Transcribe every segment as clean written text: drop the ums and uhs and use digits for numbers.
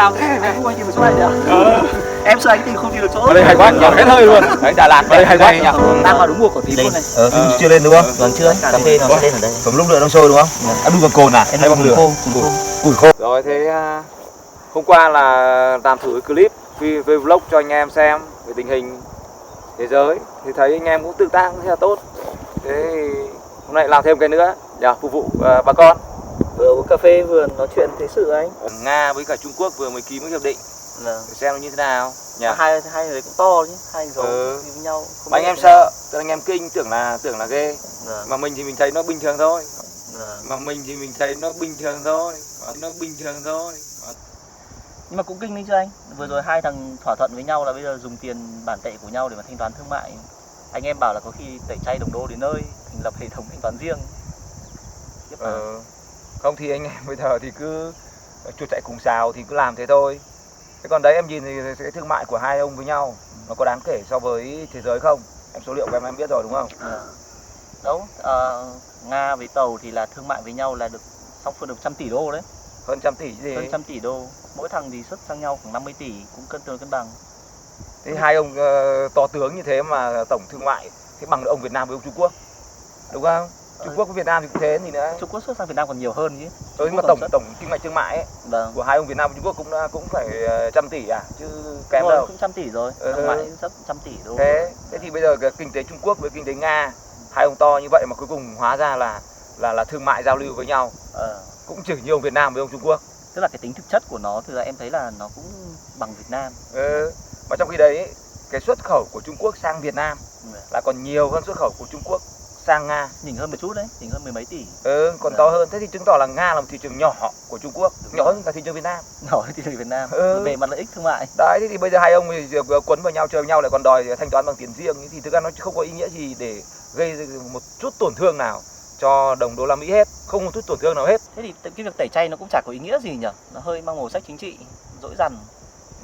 cao thế em không có tìm được chỗ này nhỉ? Em sợ anh tìm không tìm được chỗ. Ở đây hay quá, nhỏ hết hơi luôn. Đấy, Đà Lạt đây hay quá nhỉ. Đang vào đúng mùa của tím luôn này. Chưa lên đúng không? Vâng chưa. Cà phê nó sẽ lên ở đây. Còn lúc nữa nó sôi đúng không? Ăn đun bằng cồn à? Hay bằng lửa? Củi khô. Rồi thế hôm qua là làm thử cái clip về vlog cho anh em xem về tình hình thế giới thì thấy anh em cũng tương tác rất là tốt. Thế hôm nay làm thêm cái nữa để phục vụ bà con. Vừa uống cà phê vừa nói chuyện thế sự anh. Nga với cả Trung Quốc vừa mới ký một hiệp định. Để xem nó như thế nào nhỉ? Hai người cũng to chứ, hai người với nhau. Mà anh em sợ, anh em kinh tưởng là ghê. Mà mình thì mình thấy nó bình thường thôi. Nhưng mà cũng kinh đấy chứ anh. Vừa rồi hai thằng thỏa thuận với nhau là bây giờ dùng tiền bản tệ của nhau để mà thanh toán thương mại. Anh em bảo là có khi tẩy chay đồng đô đến nơi, thành lập hệ thống thanh toán riêng. Không thì anh em bây giờ thì cứ chuột chạy cùng sào thì cứ làm thế thôi. Thế còn đấy em nhìn thì cái thương mại của hai ông với nhau nó có đáng kể so với thế giới không? Em số liệu của em biết rồi đúng không? Đâu, Nga với Tàu thì là thương mại với nhau là được song phương được 100 tỷ đô đấy. Hơn 100 tỷ gì? Hơn 100 tỷ đô. Mỗi thằng thì xuất sang nhau khoảng 50 tỷ, cũng cân bằng. Thế hai ông to tướng như thế mà tổng thương mại thế bằng ông Việt Nam với ông Trung Quốc. Đúng không? Trung Quốc với Việt Nam thì cũng thế gì nữa. Trung Quốc xuất sang Việt Nam còn nhiều hơn chứ. Nhưng mà tổng kinh mạch thương mại ấy của hai ông Việt Nam và Trung Quốc cũng phải 100 tỷ à chứ kém đâu. Cũng 100 tỷ rồi. Thương mại rất 100 tỷ đô. Thế thì bây giờ cái kinh tế Trung Quốc với kinh tế Nga hai ông to như vậy mà cuối cùng hóa ra là thương mại giao lưu với nhau. Cũng chỉ như ông Việt Nam với ông Trung Quốc. Tức là cái tính thực chất của nó thực ra em thấy là nó cũng bằng Việt Nam. Mà trong khi đấy cái xuất khẩu của Trung Quốc sang Việt Nam là còn nhiều hơn xuất khẩu của Trung Quốc sang Nga. Nhỉnh hơn một chút đấy, nhỉnh hơn 10 mấy tỷ. Còn to hơn. Thế thì chứng tỏ là Nga là một thị trường nhỏ của Trung Quốc, nhỏ hơn cả thị trường Việt Nam. Nhỏ hơn thị trường Việt Nam. Về mặt lợi ích thương mại. Đấy, thế thì bây giờ hai ông thì quấn vào nhau chơi với nhau lại còn đòi thanh toán bằng tiền riêng thì thực ra nó không có ý nghĩa gì để gây một chút tổn thương nào cho đồng đô la Mỹ hết, không một chút tổn thương nào hết. Thế thì cái việc tẩy chay nó cũng chả có ý nghĩa gì nhỉ? Nó hơi mang màu sắc chính trị, dỗi dằn.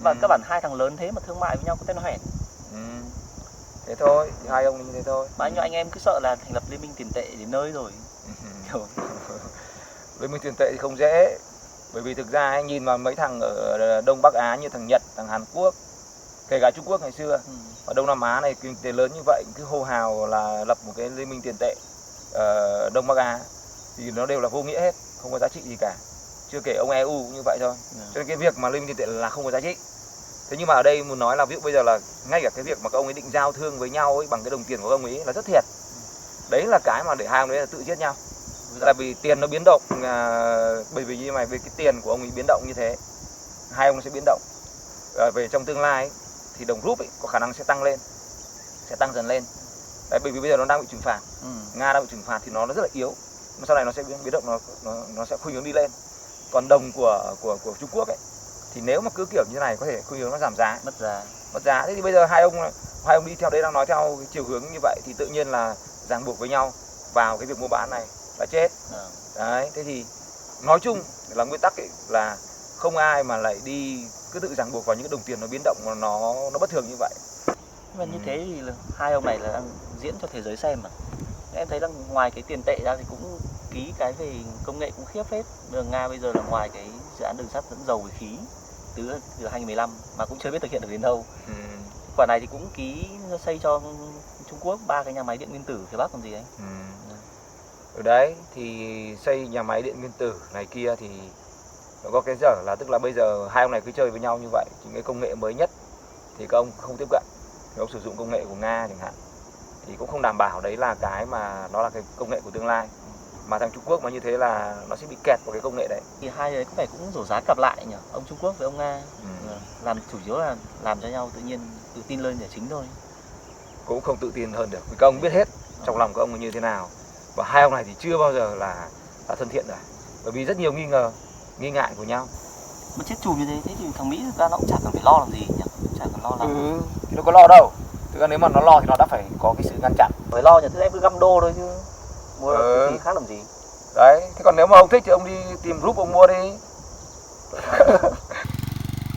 Và các bạn hai thằng lớn thế mà thương mại với nhau có tên nó hẻn. Thế thôi, thì hai ông như thế thôi. Mà anh em cứ sợ là thành lập liên minh tiền tệ đến nơi rồi. Liên minh tiền tệ thì không dễ. Bởi vì thực ra anh nhìn vào mấy thằng ở Đông Bắc Á như thằng Nhật, thằng Hàn Quốc, kể cả Trung Quốc ngày xưa, ở Đông Nam Á này kinh tế lớn như vậy cứ hô hào là lập một cái liên minh tiền tệ ở Đông Bắc Á thì nó đều là vô nghĩa hết, không có giá trị gì cả. Chưa kể ông EU cũng như vậy thôi. Cho nên cái việc mà liên minh tiền tệ là không có giá trị. Thế nhưng mà ở đây muốn nói là ví dụ bây giờ là ngay cả cái việc mà các ông ấy định giao thương với nhau ấy bằng cái đồng tiền của các ông ấy là rất thiệt. Đấy là cái mà để hai ông đấy là tự giết nhau. Tại vì tiền nó biến động, bởi vì như này với cái tiền của ông ấy biến động như thế, hai ông nó sẽ biến động. Về trong tương lai ấy, thì đồng rúp ấy có khả năng sẽ tăng lên, sẽ tăng dần lên. Đấy, bởi vì bây giờ nó đang bị trừng phạt, Nga đang bị trừng phạt thì nó rất là yếu, mà sau này nó sẽ biến động, nó sẽ khuynh hướng đi lên. Còn đồng của Trung Quốc ấy thì nếu mà cứ kiểu như này có thể khuynh hướng nó giảm giá, mất giá. Thế thì bây giờ hai ông đi theo đấy đang nói theo cái chiều hướng như vậy thì tự nhiên là ràng buộc với nhau vào cái việc mua bán này là chết. Đấy, thế thì nói chung là nguyên tắc ấy là không ai mà lại đi cứ tự ràng buộc vào những cái đồng tiền nó biến động mà nó bất thường như vậy. Nhưng mà như thế thì hai ông này là đang diễn cho thế giới xem mà. Em thấy là ngoài cái tiền tệ ra thì cũng ký cái về công nghệ cũng khiếp phết. Nga bây giờ là ngoài cái dự án đường sắt dẫn dầu về khí từ 2015 mà cũng chưa biết thực hiện được đến đâu. Quả này thì cũng ký xây cho Trung Quốc 3 cái nhà máy điện nguyên tử phía Bắc còn gì anh. Ở đấy thì xây nhà máy điện nguyên tử này kia thì nó có cái dở là tức là bây giờ hai ông này cứ chơi với nhau như vậy, những cái công nghệ mới nhất thì các ông không tiếp cận, các ông sử dụng công nghệ của Nga chẳng hạn thì cũng không đảm bảo đấy là cái mà nó là cái công nghệ của tương lai. Mà thằng Trung Quốc mà như thế là nó sẽ bị kẹt vào cái công nghệ đấy. Thì hai người có vẻ cũng rổ giá cặp lại nhỉ, ông Trung Quốc với ông Nga. Làm chủ yếu là làm cho nhau tự nhiên tự tin lên là chính thôi. Cũng không tự tin hơn được, vì các ông biết hết trong lòng các ông như thế nào. Và hai ông này thì chưa bao giờ là thân thiện rồi. Bởi vì rất nhiều nghi ngờ, nghi ngại của nhau. Mà chết chùm như thế thì thằng Mỹ thực ra nó cũng chả cần phải lo làm gì nhỉ, chả cần lo lắm. Thì nó có lo đâu. Thực ra nếu mà nó lo thì nó đã phải có cái sự ngăn chặn. Phải lo nhỉ, thế em cứ găm đô thôi chứ mua cái khác làm gì. Đấy, thế còn nếu mà ông thích thì ông đi tìm group ông mua đi.